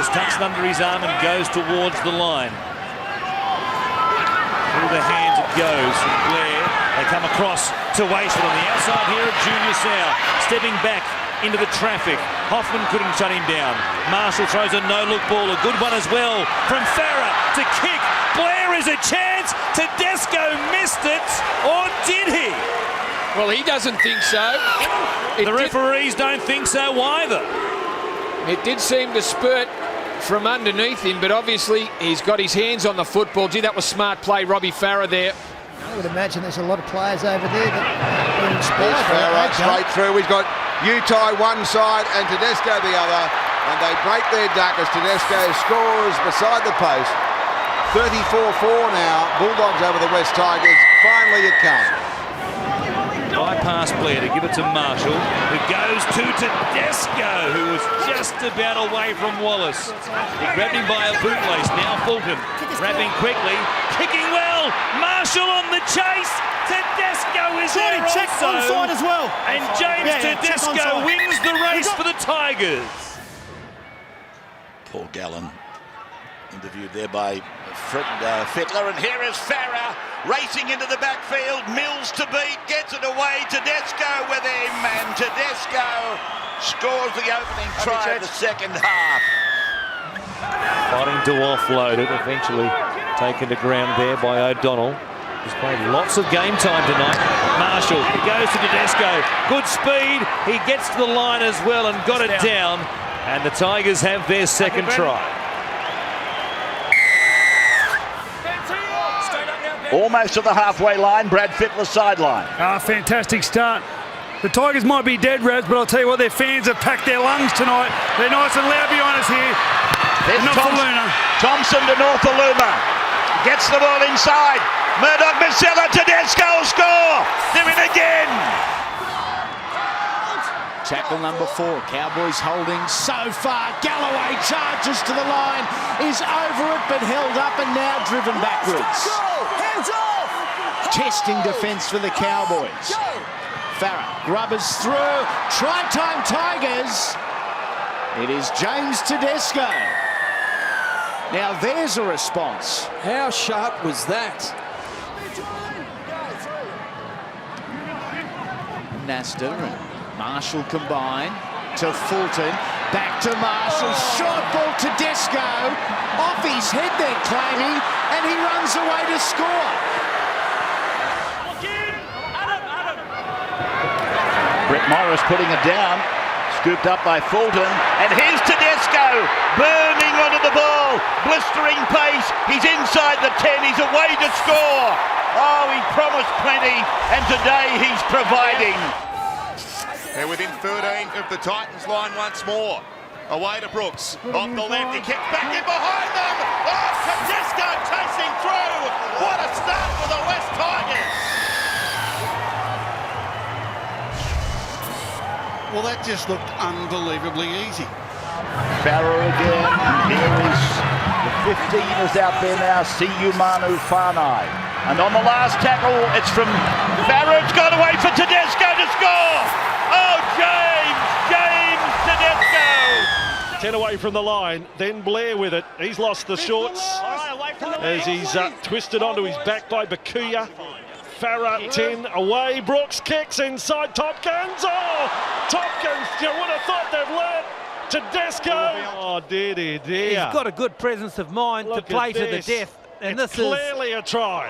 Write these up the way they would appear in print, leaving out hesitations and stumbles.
Tigers tucks it under his arm and goes towards the line. Through the hands it goes from Blair. They come across to Wastewood on the outside here of Junior Sow. Stepping back into the traffic. Hoffman couldn't shut him down. Marshall throws a no-look ball. A good one as well from Farah to kick. Blair is a chance. Tedesco missed it. Or did he? Well, he doesn't think so. The referees don't think so either. It did seem to spurt from underneath him, but obviously he's got his hands on the football. Gee, that was smart play, Robbie Farah there. I would imagine there's a lot of players over there that are inspired. There's Farah straight through. He's got Utai one side and Tedesco the other. And they break their duck as Tedesco scores beside the post. 34-4 now. Bulldogs over the West Tigers. Finally it came. Bypass Blair to give it to Marshall, who goes to Tedesco, who was just about away from Wallace. He grabbed him by a bootlace. Now Fulton wrapping quickly, kicking well. Marshall on the chase. Tedesco is there also. Onside as well. And James Tedesco wins the race for the Tigers. Paul Gallen interviewed there by Fittler, and here is Farah racing into the backfield. Mills to beat, gets it away. Tedesco with him, and Tedesco scores the opening try of the second half. Fighting to offload it, eventually taken to ground there by O'Donnell. He's played lots of game time tonight. Marshall, he goes to Tedesco. Good speed, he gets to the line as well and got it down. And the Tigers have their second try. Almost to the halfway line, Brad Fittler sideline. Fantastic start. The Tigers might be dead, Raz, but I'll tell you what, their fans have packed their lungs tonight. They're nice and loud behind us here. There's Thompson to Northaluma. Gets the ball inside. Murdoch, Missella, Tedesco score. They're in again. Tackle number 4. Cowboys holding so far. Galloway charges to the line. Is over it, but held up and now driven backwards. Hands off! Testing defence for the Cowboys. Farah grubbers through. Try-time Tigers. It is James Tedesco. Now there's a response. How sharp was that? Nasta and Marshall combine to Fulton. Back to Marshall. Short ball to Tedesco. Off his head they're claiming, and he runs away to score. Brett Morris putting it down. Scooped up by Fulton. And here's Tedesco burning onto the ball. Blistering pace. He's inside the 10. He's away to score. Oh, he promised plenty. And today he's providing. They're within 13 of the Titans line once more. Away to Brooks. On the left. He kicks back in behind them. Oh, Tedesco chasing through. What a start for the West Tigers. Well, that just looked unbelievably easy. Farah again. Here is the 15 is out there now. Siyumanu Whanai. And on the last tackle, it's from Farah. It's gone away for Tedesco to score. Oh, James Tedesco. 10 away from the line. Then Blair with it. He's lost the shorts as he's twisted onto his back by Bakuya. Farah 10 away. Brooks kicks inside Tompkins. Oh, Tompkins, you would have thought they've learnt. Tedesco. Oh, dear. He's got a good presence of mind to play to the death. And it's clearly a try.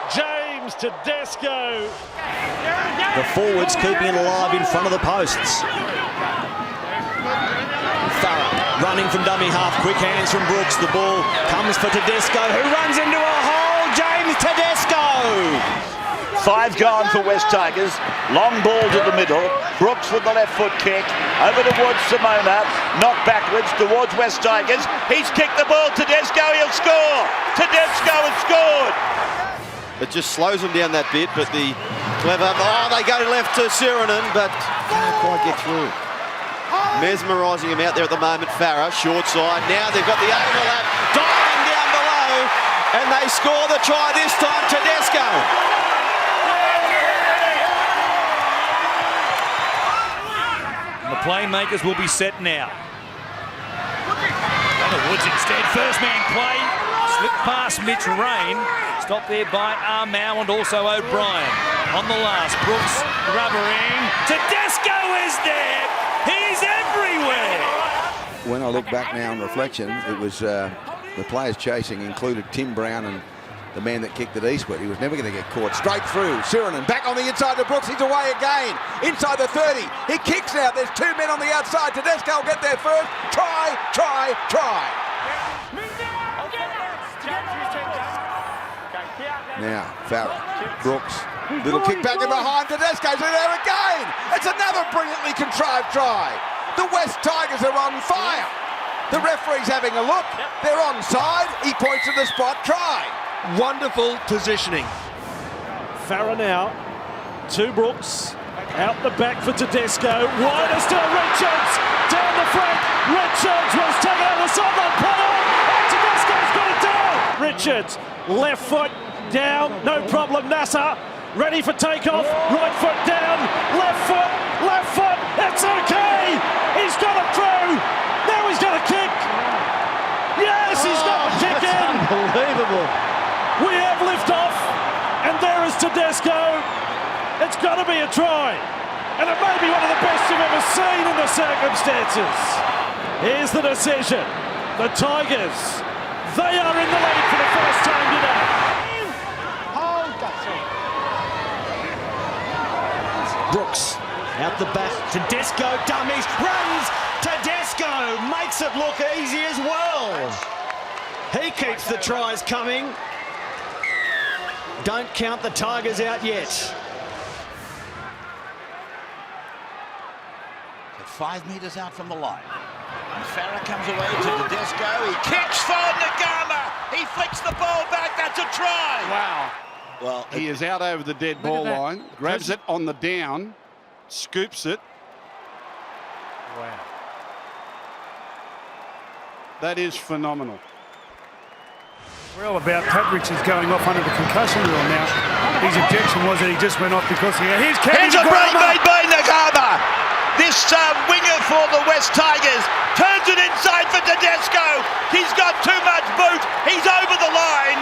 James Tedesco. The forwards keeping it alive in front of the posts. Farah running from dummy half. Quick hands from Brooks. The ball comes for Tedesco, who runs into a hole. James Tedesco. 5 gone for West Tigers. Long ball to the middle. Brooks with the left foot kick. Over towards Simona. Knocked backwards towards West Tigers. He's kicked the ball. Tedesco, he'll score. Tedesco has scored. It just slows them down that bit, but the clever... Oh, they go left to Sirenen, but can't quite get through. Mesmerising him out there at the moment, Farah, short side. Now they've got the overlap, diving down below, and they score the try this time, Tedesco. The Playmakers will be set now. the woods instead. First man play. Slipped past Mitch Rain. Stopped there by Armau and also O'Brien. On the last, Brooks rubbering. Tedesco is there. He's everywhere. When I look back now on reflection, it was the players chasing included Tim Brown and the man that kicked it eastward. He was never going to get caught. Straight through. Sirinen back on the inside to Brooks. He's away again. Inside the 30. He kicks out. There's two men on the outside. Tedesco will get there first. Try, try, try. Now, Farah, Brooks, little kick back in behind. Tedesco's in there again. It's another brilliantly contrived try. The West Tigers are on fire. The referee's having a look. They're onside. He points to the spot. Try. Wonderful positioning. Farah now to Brooks. Out the back for Tedesco. Wider still, Richards down the front. Richards was taken out of the sideline. Play on. And Tedesco's got it down. Richards, left foot down. No problem. Nasser ready for takeoff. Right foot down. Left foot. Left foot. It's okay. He's got it through. Now he's got a kick. Yes, he's got the kick in. Unbelievable. We have liftoff, and there is Tedesco. It's got to be a try, and it may be one of the best you've ever seen in the circumstances. Here's the decision. The Tigers, they are in the lead for the first time today. Brooks out the back. Tedesco dummies, runs. Tedesco makes it look easy as well. He keeps the tries coming. Don't count the Tigers out yet. 5 metres out from the line. And Farah comes away to Tedesco. He kicks for Nagama. He flicks the ball back. That's a try. Wow. Well, He is out over the dead ball line, grabs it on the down, scoops it. Wow. That is phenomenal. We're all about Pat Richards going off under the concussion rule now. His objection was that he just went off because here's Here's a break made by Nagama. This winger for the West Tigers turns it inside for Tedesco. He's got too much boot. He's over the line.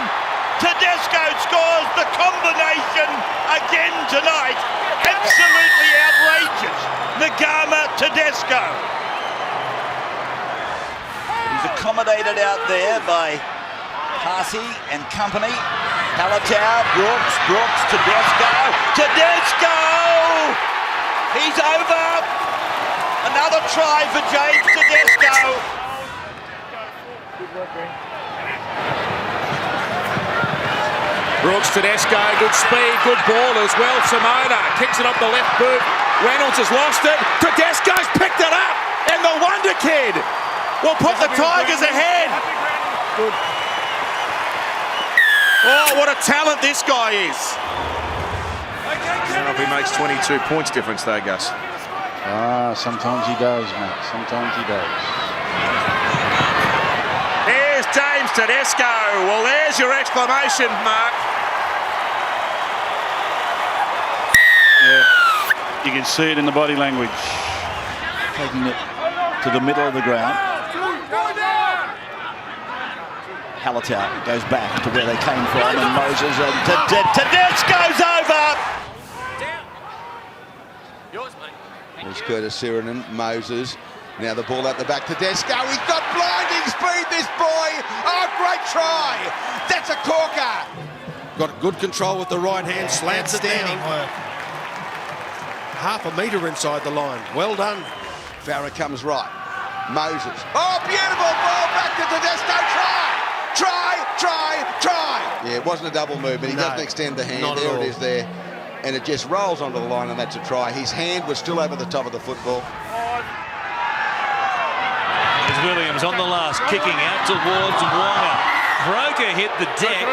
Tedesco scores the combination again tonight. Absolutely outrageous. Nagama, Tedesco. He's accommodated out there by Harsey and company. Halatau, Brooks, Tedesco. Tedesco! He's over. Another try for James Tedesco. Brooks, Tedesco, good speed, good ball as well. Simona kicks it up the left boot. Reynolds has lost it. Tedesco's picked it up. And the Wonder Kid will put the Tigers ahead. Good. Oh, what a talent this guy is. I don't know if he makes 22 points difference though, Gus. Sometimes he does, mate. Sometimes he does. Here's James Tedesco. Well, there's your exclamation mark. Yeah, you can see it in the body language. Taking it to the middle of the ground. Halatau goes back to where they came from, and Moses and Tedesco's over. There's Curtis Sirinen, Moses. Now the ball at the back. Tedesco, he's got blinding speed, this boy. Oh, great try. That's a corker. Got good control with the right hand, slants it down. Half a metre inside the line. Well done. Farah comes right. Moses. Oh, beautiful ball back to Tedesco. Try. Yeah, it wasn't a double move, but he doesn't extend the hand. There it is there. And it just rolls onto the line, and that's a try. His hand was still over the top of the football. There's Williams on the last, kicking out towards Wonga. Croker hit the deck.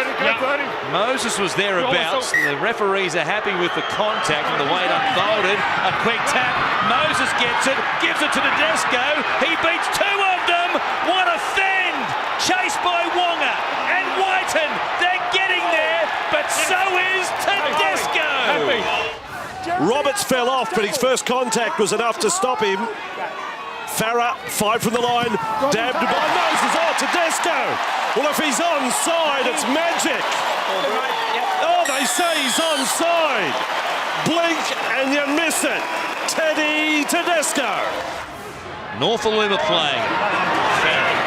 Moses was thereabouts. The referees are happy with the contact and the way it unfolded. A quick tap. Moses gets it, gives it to Tedesco. He beats two of them. What a fend! Chased by Wonga and Whiten. They're getting there, but so is Tedesco. Roberts fell off, but his first contact was enough to stop him. Farah, 5 from the line, dabbed by Moses. Oh, Tedesco. Well, if he's onside, it's magic. Oh, they say he's onside. Blink and you miss it. Teddy Tedesco. Norfoluma playing. Farah.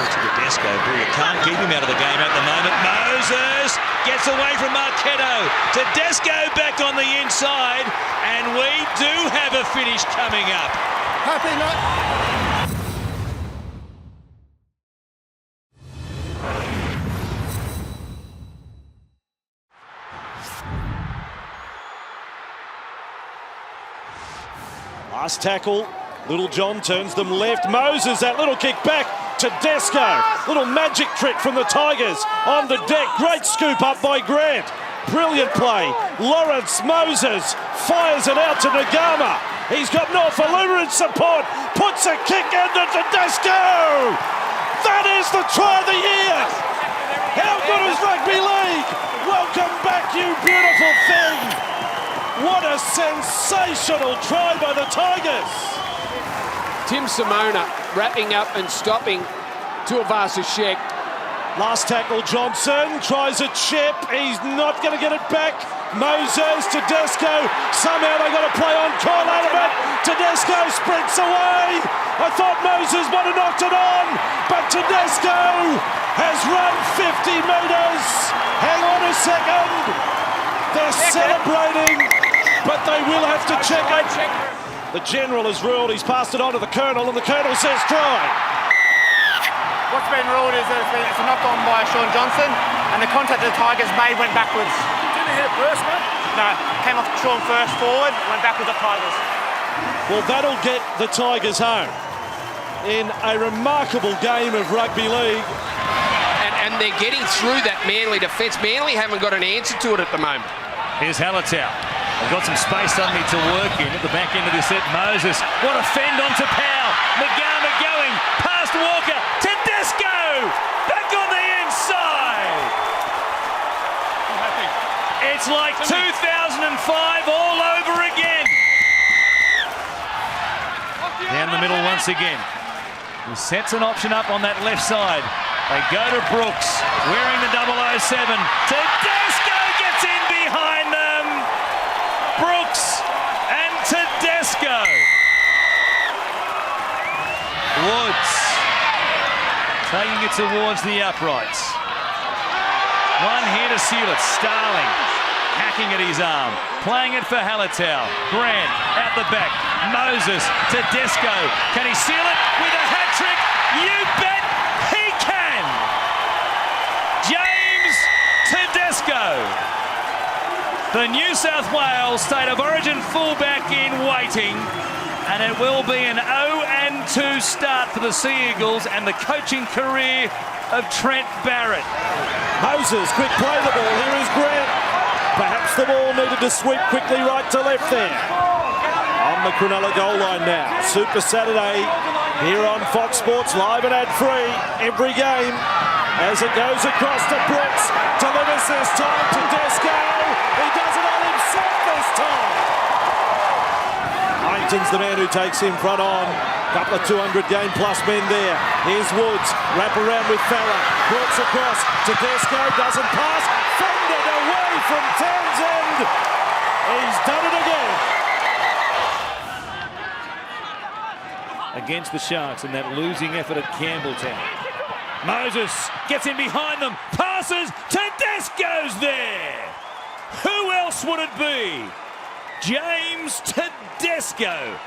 Tedesco, you can't keep him out of the game at the moment. Moses gets away from Marchetto. Tedesco back on the inside, and we do have a finish coming up. Happy night. Last tackle. Little John turns them left. Moses, that little kick back. Tedesco, little magic trick from the Tigers on the deck. Great scoop up by Grant. Brilliant play. Lawrence Moses fires it out to Nagama. He's got Norfoluma in support. Puts a kick into Tedesco. That is the try of the year. How good is rugby league? Welcome back, you beautiful thing. What a sensational try by the Tigers. Tim Simona wrapping up and stopping Tuivasa-Sheck. Last tackle, Johnson tries a chip. He's not going to get it back. Moses, Tedesco. Somehow they got to play on call out of it. Tedesco sprints away. I thought Moses might have knocked it on, but Tedesco has run 50 metres. Hang on a second. They're celebrating, but they will have to check it. The General has ruled. He's passed it on to the Colonel, and the Colonel says try. What's been ruled is that it's a knock on by Sean Johnson, and the contact the Tigers made went backwards. Didn't hit it first, mate? No, came off Sean first forward, went backwards at Tigers. Well, that'll get the Tigers home in a remarkable game of rugby league. And they're getting through that Manly defence. Manly haven't got an answer to it at the moment. Here's Hallertau. They've got some space suddenly to work in at the back end of this set. Moses, what a fend onto Powell. Nagama going past Walker. Tedesco back on the inside. It's like 2005 all over again. Down the middle once again. He sets an option up on that left side. They go to Brooks, wearing the 007. Tedesco gets in behind them. Brooks and Tedesco. Woods taking it towards the uprights. One here to seal it. Starling hacking at his arm. Playing it for Hallertau. Grant out the back. Moses, Tedesco. Can he seal it with a hat trick? You bet he can. James Tedesco. The New South Wales State of Origin fullback in waiting, and it will be an 0-2 start for the Sea Eagles and the coaching career of Trent Barrett. Moses, quick play the ball. Here is Grant. Perhaps the ball needed to sweep quickly right to left there. On the Cronulla goal line now. Super Saturday here on Fox Sports, live and ad-free every game. As it goes across to Brooks, delivers this time to Tedesco. He does it all himself this time. Langton's the man who takes him front on. Couple of 200 game plus men there. Here's Woods, wrap around with Farah. Brooks across, Tedesco doesn't pass. Fended away from Townsend. He's done it again. Against the Sharks in that losing effort at Campbelltown. Moses gets in behind them, passes, Tedesco's there. Who else would it be? James Tedesco.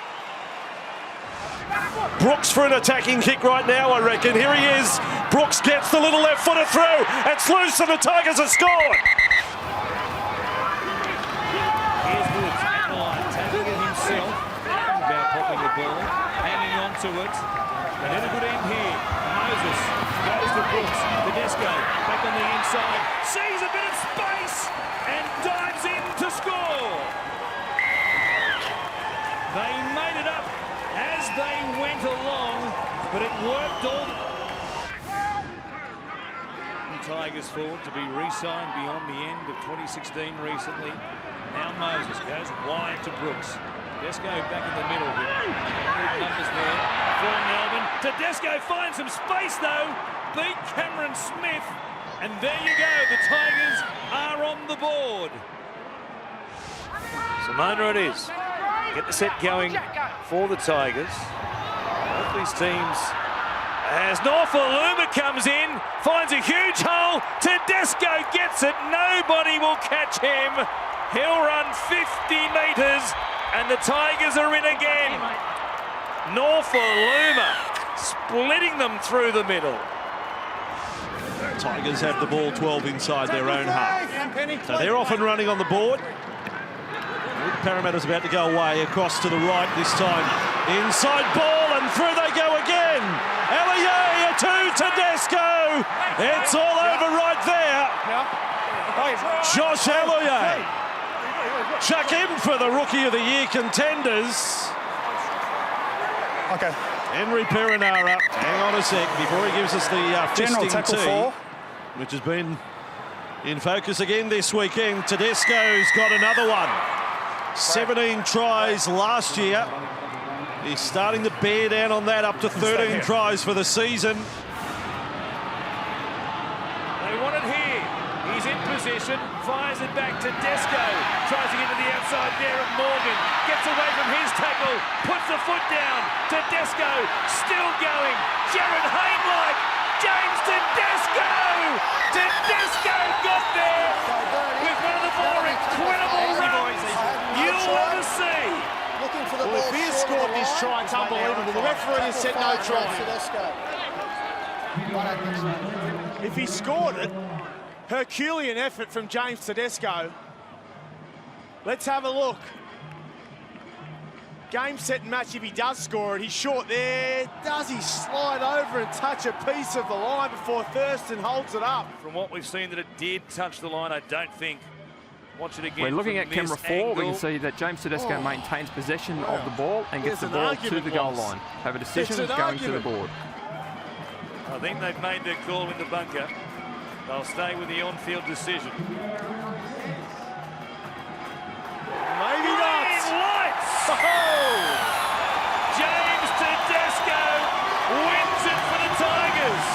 Brooks for an attacking kick right now, I reckon. Here he is. Brooks gets the little left footer through. It's loose and the Tigers have scored. Here's Woods at the line, taking it himself. About popping the ball, hanging on to it. And then a good end here. Moses goes to Brooks. Tedesco back on the inside. Sees a bit of space and dives in to score. They made it up as they went along, but it worked all. The Tigers forward to be re-signed beyond the end of 2016 recently. Now Moses goes wide to Brooks. Tedesco back in the middle with numbers there for Melbourne. Tedesco finds some space though, beat Cameron Smith, and there you go, the Tigers are on the board. Simona it is. Get the set going for the Tigers. Both these teams, as Norfoluma comes in, finds a huge hole. Tedesco gets it, nobody will catch him. He'll run 50 metres, and the Tigers are in again. Norfoluma splitting them through the middle. Tigers have the ball 12 inside their own half. So they're off and running on the board. Parramatta's about to go away, across to the right this time. Inside ball, and through they go again. Elliott to Tedesco. It's all over right there. Josh Elliott. Chuck him for the Rookie of the Year contenders. Okay. Henry Perinara, hang on a sec, before he gives us the General fisting tackle tee, 4. which has been in focus again this weekend. Tedesco's got another one. 17 tries last year. He's starting to bear down on that, up to 13 tries for the season. They want it here. He's in position, fires it back to Tedesco. Tries to get to the outside there of Morgan. Gets away from his tackle, puts the foot down. Tedesco still going. Jared Hayne-like. James Tedesco! Tedesco got there with one of the more incredible runs you'll ever see. Well, if he has scored this try, it's unbelievable. The referee has said no try. If he scored it, Herculean effort from James Tedesco. Let's have a look. Game, set, and match. If he does score it, he's short there. Does he slide over and touch a piece of the line before Thurston holds it up? From what we've seen that it did touch the line, I don't think. Watch it again. We're looking from at camera this 4. We angle. can see that James Tedesco maintains possession of the ball and gets the ball to the goal line. Have a decision going to the board. I think they've made their call in the bunker. They'll stay with the on-field decision. Maybe not. Lights! Oh! James Tedesco wins it for the Tigers.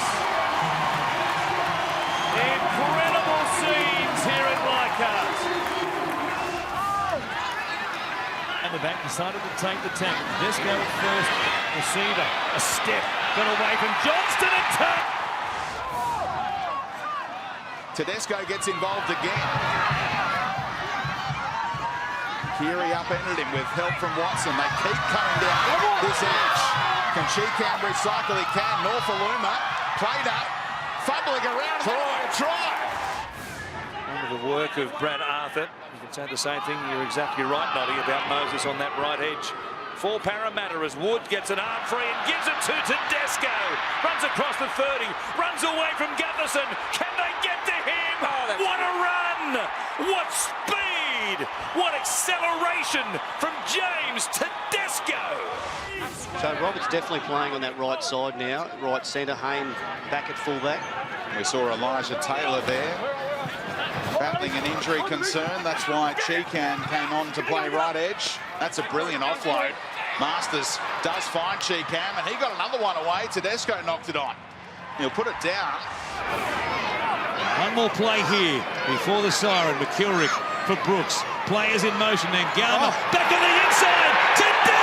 Incredible scenes here at Leichhardt. And the back decided to take the tackle. Tedesco at first, receiver, a step, got away from Johnston and touch. Tedesco gets involved again. Keary upended him with help from Watson. They keep coming down this edge. Can Cheekham recycle? He can. Norfoluma played up, fumbling around. Try. Under the work of Brad Arthur. You can say the same thing. You're exactly right, Noddy, about Moses on that right edge. For Parramatta as Wood gets an arm free and gives it to Tedesco. Runs across the 30, runs away from Gutherson. Can they get to him? What a run! What speed! What acceleration from James Tedesco! So Roberts definitely playing on that right side now. Right centre, Hayne back at fullback. We saw Elijah Taylor there, battling an injury concern. That's why Cheekham came on to play right edge. That's a brilliant offload. Masters does find Cheekham, and he got another one away. Tedesco knocked it on. He'll put it down. One more play here before the siren. McKilrick for Brooks. Players in motion. Then Garner back on the inside. Tedesco!